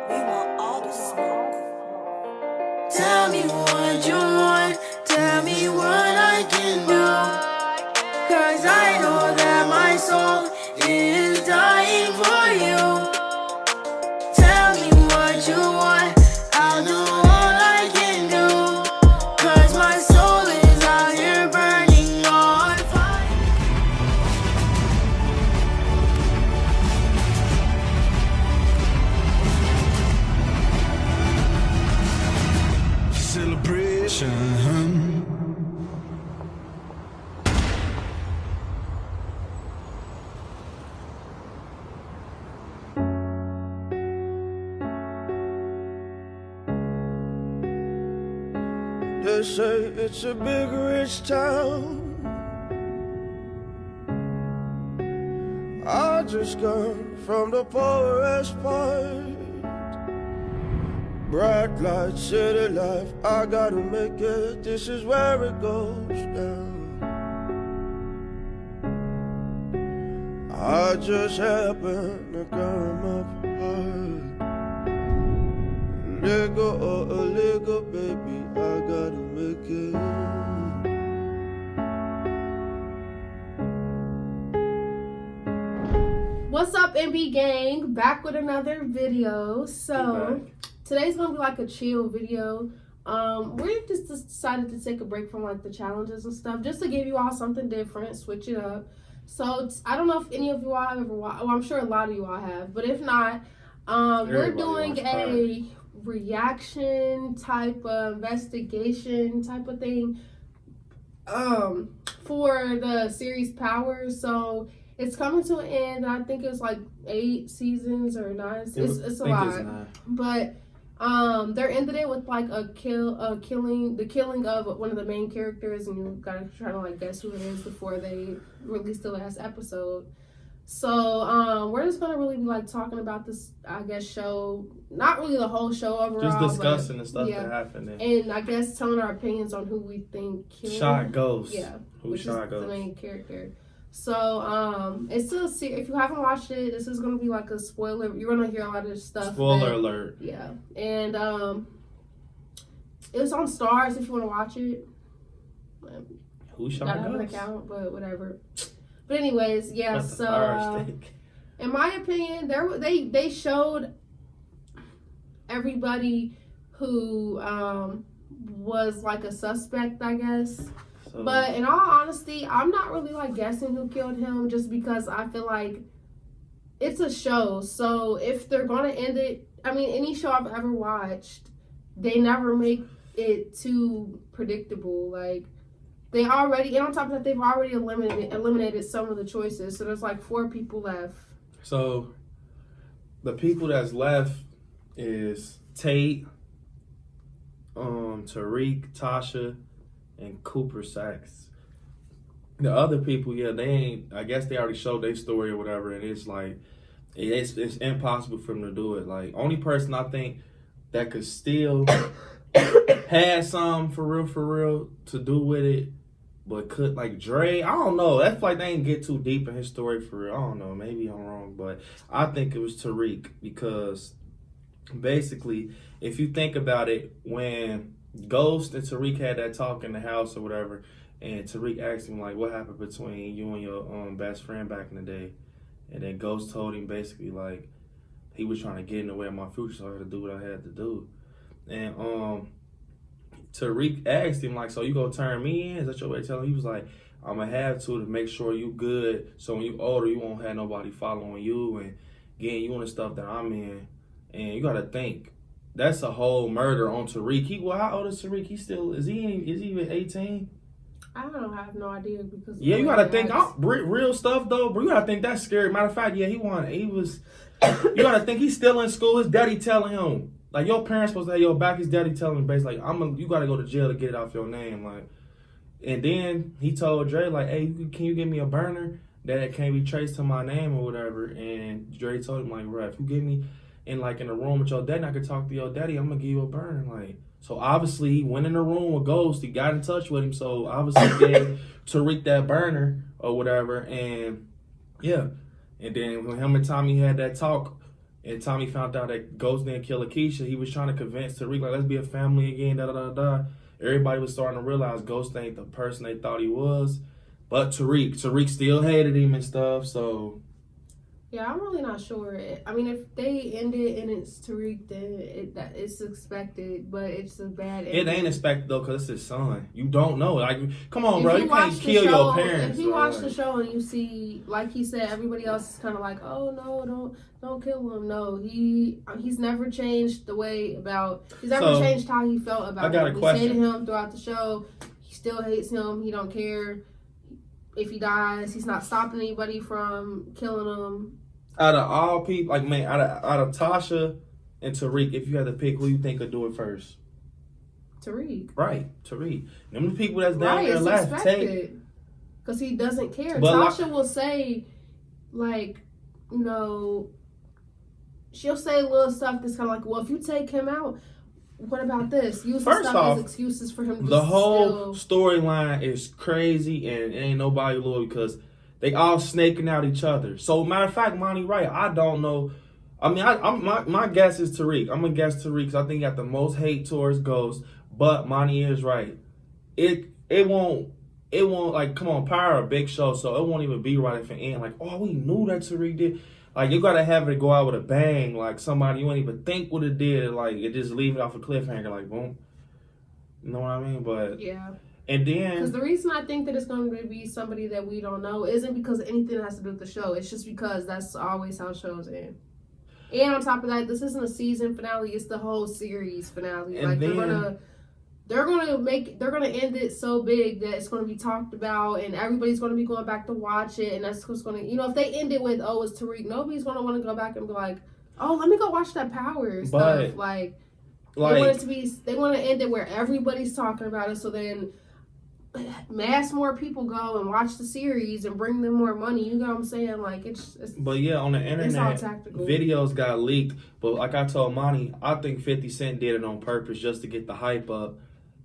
We want all the smoke. Tell me what you want, tell me what I can do. 'Cause I know that my soul is dying for you. Tell me what you want, I'll do all I can do. 'Cause my soul is out here burning on fire. Celebration. They say it's a big rich town. I just come from the poorest part. Bright light, city life, I gotta make it. This is where it goes down. I just happen to come up hard. Lego, baby, I gotta make it. What's up, MB gang? Back with another video. So today's gonna be like a chill video. We just decided to take a break from like the challenges and stuff, just to give you all something different, switch it up. So I don't know if any of you all have ever watched. Well, I'm sure a lot of you all have, but if not, we're doing a reaction type of investigation type of thing for the series Power. So it's coming to an end. I think it's like 8 seasons or 9. It's a lot. But they're ended it with like the killing of one of the main characters, and you gotta try to like guess who it is before they release the last episode. So we're just gonna really be like talking about this, I guess, show. Not really the whole show overall, just discussing the stuff that happened, and I guess telling our opinions on who we think killed Shot Ghost. Yeah, who shot Ghost, the main character. So it's still if you haven't watched it, this is gonna be like a spoiler. You're gonna hear a lot of stuff. Spoiler alert. Yeah, and it's on Stars if you want to watch it. Who shot Gotta have an Ghost? account, but whatever. But anyways, yeah. So in my opinion, they showed everybody who was like a suspect, I guess. But in all honesty, I'm not really like guessing who killed him, just because I feel like it's a show. So if they're gonna end it, I mean, any show I've ever watched, they never make it too predictable. Like they already, and on top of that, they've already eliminated some of the choices. So there's like 4 people left. So the people that's left is Tate, Tariq, Tasha, and Cooper Sacks. The other people, yeah, they ain't. I guess they already showed their story or whatever, and it's like it's impossible for them to do it. Like only person I think that could still have some for real to do with it, but could like Dre. I don't know. That's like they ain't get too deep in his story for real. I don't know. Maybe I'm wrong, but I think it was Tariq, because basically, if you think about it, when Ghost and Tariq had that talk in the house or whatever, and Tariq asked him like, what happened between you and your best friend back in the day, and then Ghost told him basically like he was trying to get in the way of my future, so I had to do what I had to do. And Tariq asked him like, so you gonna turn me in? Is that your way of telling him? He was like, I'm gonna have to make sure you good, so when you older you won't have nobody following you and getting you in the stuff that I'm in. And you gotta think, that's a whole murder on Tariq. How old is Tariq? Is he even 18? I don't have no idea, because yeah, you gotta think real stuff though, bro. You gotta think that's scary. Matter of fact, yeah, he was. You gotta think he's still in school. His daddy telling him like, your parents supposed to have your back. His daddy telling him basically like, you gotta go to jail to get it off your name, like. And then he told Dre like, hey, can you give me a burner that can't be traced to my name or whatever? And Dre told him like, bro, if you give me in the room with your daddy, I could talk to your daddy, I'm gonna give you a burner. Like, so obviously he went in the room with Ghost, he got in touch with him, so obviously he gave Tariq that burner or whatever. And yeah, and then when him and Tommy had that talk, And Tommy found out that Ghost didn't kill Akeisha. He was trying to convince Tariq, like, let's be a family again, da-da-da-da. Everybody was starting to realize Ghost ain't the person they thought he was. But Tariq still hated him and stuff, so... Yeah, I'm really not sure. I mean, if they end it and it's Tariq, then it's expected, but it's a bad ending. It ain't expected, though, because it's his son. You don't know. Like, come on, bro. You can't kill your parents. If you watch the show and you see, like he said, everybody else is kind of like, oh, no, don't kill him. No, he's never changed he's never changed how he felt about him. I got a question. We say to him throughout the show, he still hates him. He don't care if he dies. He's not stopping anybody from killing him. Out of all people, like, man, out of Tasha and Tariq, if you had to pick, who you think could do it first? Tariq. Right, Tariq. Them the people that's down there left. Because he doesn't care. But Tasha will say, like, you know, she'll say little stuff that's kind of like, well, if you take him out, what about this? Use the stuff as excuses for him to the whole storyline is crazy and ain't nobody loyal because they all snaking out each other. So, matter of fact, Monty right. I don't know. I mean, my guess is Tariq. I'm going to guess Tariq because I think he got the most hate towards Ghost. But Monty is right. It won't, like, come on, Power a big show, so it won't even be right if it ain't like, oh, we knew that Tariq did. Like, you got to have it go out with a bang. Like, somebody you won't even think what it did. Like, it just leave it off a cliffhanger. Like, boom. You know what I mean? But, yeah. And then... Because the reason I think that it's going to be somebody that we don't know isn't because anything has to do with the show. It's just because that's always how shows end. And on top of that, this isn't a season finale. It's the whole series finale. And like, then, they're gonna end it so big that it's gonna be talked about and everybody's gonna be going back to watch it, and that's what's gonna, you know, if they end it with, oh, it's Tariq, nobody's gonna want to go back and be like, oh, let me go watch that Power stuff. Like they want to end it where everybody's talking about it, so then more people go and watch the series and bring them more money. You know what I'm saying? Like it's but yeah, on the internet, videos got leaked. But like I told Monty, I think 50 Cent did it on purpose just to get the hype up.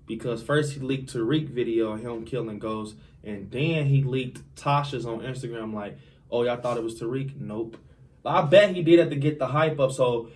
Because first he leaked Tariq video of him killing Ghost, and then he leaked Tasha's on Instagram like, oh, y'all thought it was Tariq? Nope. I bet he did it to get the hype up. So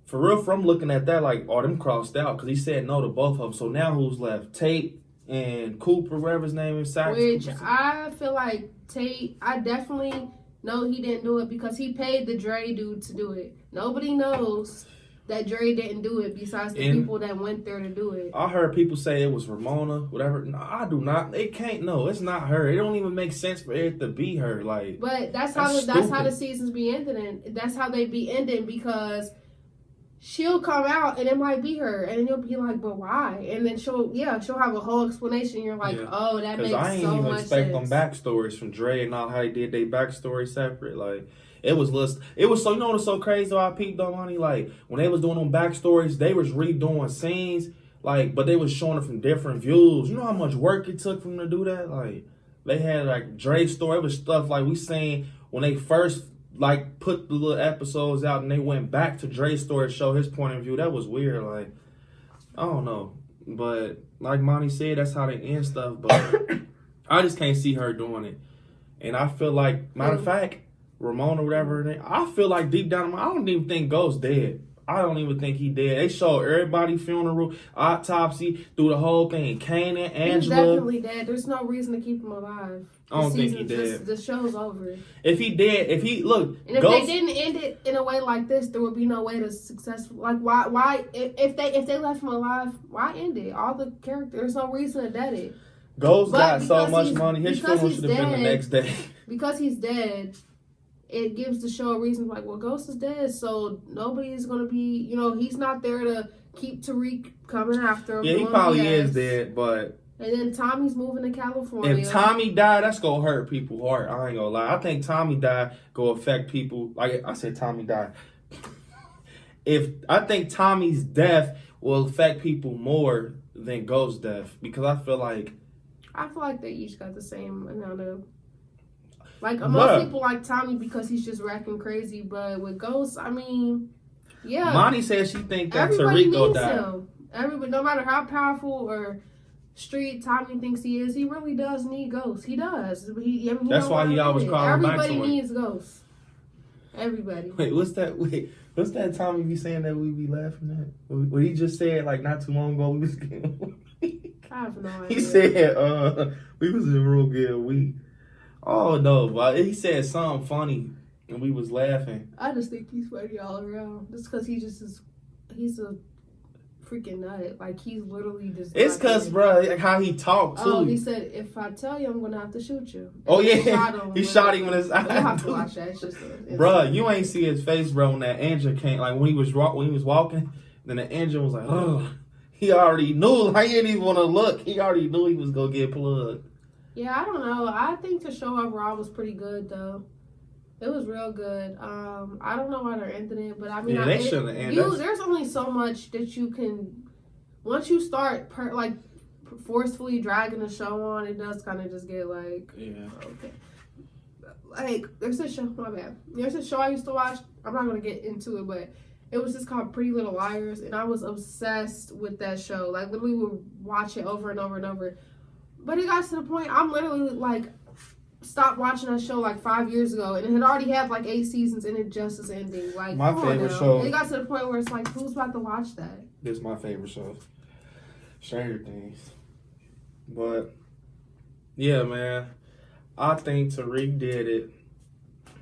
for real, from looking at that, like, oh, them crossed out because he said no to both of them. So now who's left? Tate and Cooper, whatever his name is. Which I feel like Tate, I definitely know he didn't do it because he paid the Dre dude to do it. Nobody knows that Dre didn't do it besides the people that went there to do it. I heard people say it was Ramona, whatever. No, I do not. It can't. No, it's not her. It don't even make sense for it to be her. Like, but that's how the seasons be ending. And that's how they be ending because she'll come out and it might be her, and then you'll be like, but why? And then she'll have a whole explanation. You're like, oh, that makes so much sense. Because I ain't even expect them backstories from Dre and all how they did their backstory separate. Like, it was so, you know what's so crazy though, I peeped on Money? Like, when they was doing them backstories, they was redoing scenes, like, but they was showing it from different views. You know how much work it took for them to do that? Like, they had, like, Dre's story. It was stuff like we seen when they first, like, put the little episodes out and they went back to Dre's story to show his point of view. That was weird. Like, I don't know. But like Monty said, that's how they end stuff. But I just can't see her doing it. And I feel like, matter of fact, Ramona, whatever, I feel like deep down, I don't even think Ghost dead. I don't even think he dead. They showed everybody funeral, autopsy, through the whole thing. Kanan, Angela. He's definitely dead. There's no reason to keep him alive. I don't think he dead. The show's over. If he dead, and if Ghost, they didn't end it in a way like this, there would be no way to successful. Like why if they left him alive, why end it? All the characters, there's no reason to dead it. Ghost got so much money. His funeral should have been the next day. Because he's dead, it gives the show a reason, like, well, Ghost is dead, so nobody's going to be, you know, he's not there to keep Tariq coming after him. Yeah, he probably is dead, but... And then Tommy's moving to California. If Tommy died, that's going to hurt people's heart. I ain't going to lie. I think Tommy died going to affect people. Like I said, Tommy died. I think Tommy's death will affect people more than Ghost's death, because I feel like they each got the same amount of... Like, most people like Tommy because he's just racking crazy, but with Ghost, I mean, yeah. Monty says she thinks that Tariq will die. Everybody, no matter how powerful or street Tommy thinks he is, he really does need Ghost. He does. That's why he always calls him back. Everybody needs Ghost. Everybody. Wait, what's that? Wait, What's that time we be saying that we be laughing at? What he just said like not too long ago we was getting I have no idea. He said we was in real good week. Oh no, but he said something funny and we was laughing. I just think he's funny all around. Just because he's a freaking nut. Like he's literally just. It's cause, bro, like how he talked too. Oh, he said, "If I tell you, I'm gonna have to shoot you." Oh yeah, he shot him in his eye. You have to watch that. It's just bro, you ain't see his face, bro, when that engine came. Like when he was walking, then the engine was like, oh, he already knew. Like, he didn't even want to look. He already knew he was gonna get plugged. Yeah, I don't know. I think the show overall was pretty good though. It was real good. I don't know why they're ending it, but I mean, yeah, they shouldn't end it. There's only so much that you can. Once you start forcefully dragging the show on, it does kind of just get like, yeah, okay. Like there's a show. My bad. There's a show I used to watch. I'm not gonna get into it, but it was just called Pretty Little Liars, and I was obsessed with that show. Like literally, would watch it over and over and over. But it got to the point I'm literally like. Stopped watching that show like 5 years ago, and it had already had like 8 seasons, and it just is ending. Like my favorite show. It got to the point where it's like, who's about to watch that? This is my favorite show, Stranger Things. But yeah, man, I think Tariq did it,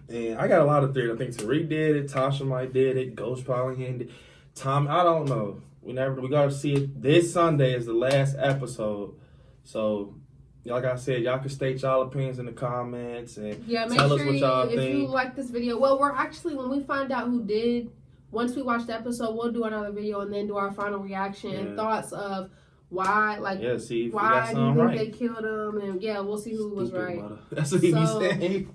and I got a lot of theories. I think Tariq did it. Tasha might did it. Ghost probably did. Tom, I don't know. We gotta see it. This Sunday is the last episode, so. Like I said, y'all can state y'all opinions in the comments and tell us what y'all think. If you like this video, well, we're actually, when we find out who did, once we watch the episode, we'll do another video and then do our final reaction and thoughts of why, like, see if why do you think right. they killed him, and we'll see who was right. That's what he be saying.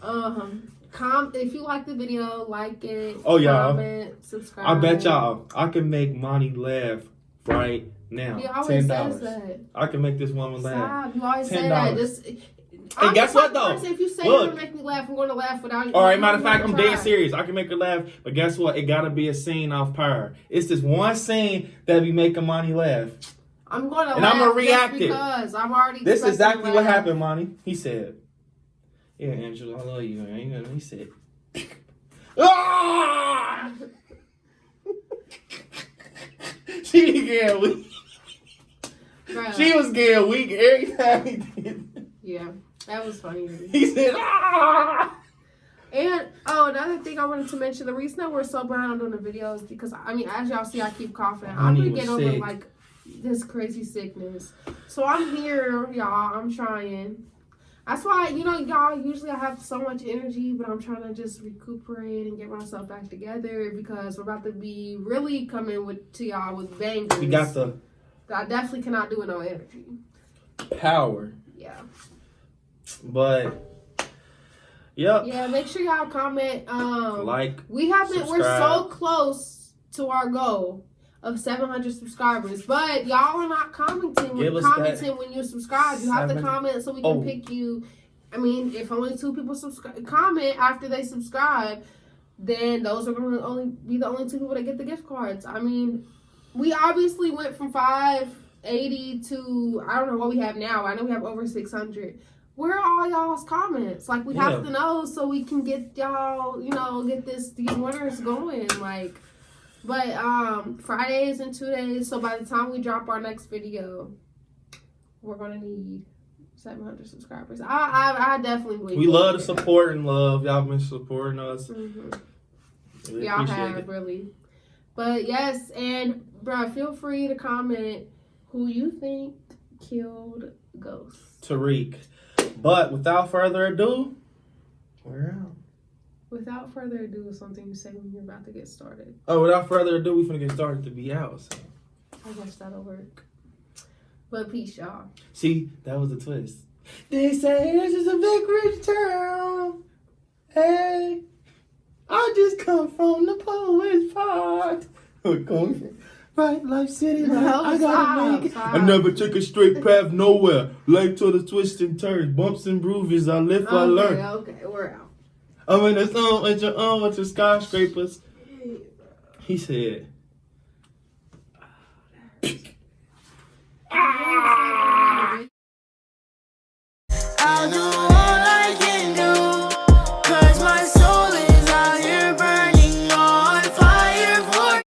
If you like the video, like it. Oh yeah, comment, subscribe. I bet y'all I can make Monty laugh right now. He always $10. says that. I can make this woman laugh. Stop. You always say $10. that. Just, and guess what though? If you say you're gonna make me laugh, I'm gonna laugh without you. All right, matter of fact, I'm dead serious. I can make her laugh, but guess what? It gotta be a scene off Power. It's this one scene that be making Monty laugh. I'm gonna laugh. And I'm gonna react it. Because I'm already. This is exactly what happened, Monty. He said, "Yeah, Angela, I love you." And he said, "Ah!" She be getting weak. She was getting weak every time he did. Yeah, that was funny. He said, "Ah!" And another thing I wanted to mention: the reason that we're so behind on doing the videos because I mean, as y'all see, I keep coughing. I'm gonna get over like this crazy sickness. So I'm here, y'all. I'm trying. That's why, y'all, usually I have so much energy, but I'm trying to just recuperate and get myself back together because we're about to be really coming to y'all with bangers. We got the... I definitely cannot do it no energy. Power. Yeah. But, yep. Yeah, make sure y'all comment. Like, we're so close to our goal of 700 subscribers, but y'all are not commenting. When you subscribe, you have to comment so we can pick you. I mean, if only 2 people comment after they subscribe, then those are going to only be the only 2 people that get the gift cards. I mean, we obviously went from 580 to I don't know what we have now. I know we have over 600. Where are all y'all's comments? Like, we have to know so we can get y'all, get these winners going. Like. But Friday is in 2 days, so by the time we drop our next video, we're gonna need 700 subscribers. I definitely believe. We love the support and love. Y'all been supporting us. Mm-hmm. Really y'all have really. But yes, and bro, feel free to comment who you think killed Ghost. Tariq. But without further ado, we're out. Without further ado is something you say when you're about to get started. Oh, without further ado, we finna get started to be out. So. I guess that'll work. But peace, y'all. See, that was the twist. They say this is a big rich town. Hey, I just come from the poet's part. We're going right life city. No, I gotta make it. I never took a straight path nowhere. Life to the twists and turns, bumps and bruises. I live, I learn. Okay, we're out. I'm in the zone with your skyscrapers. He said.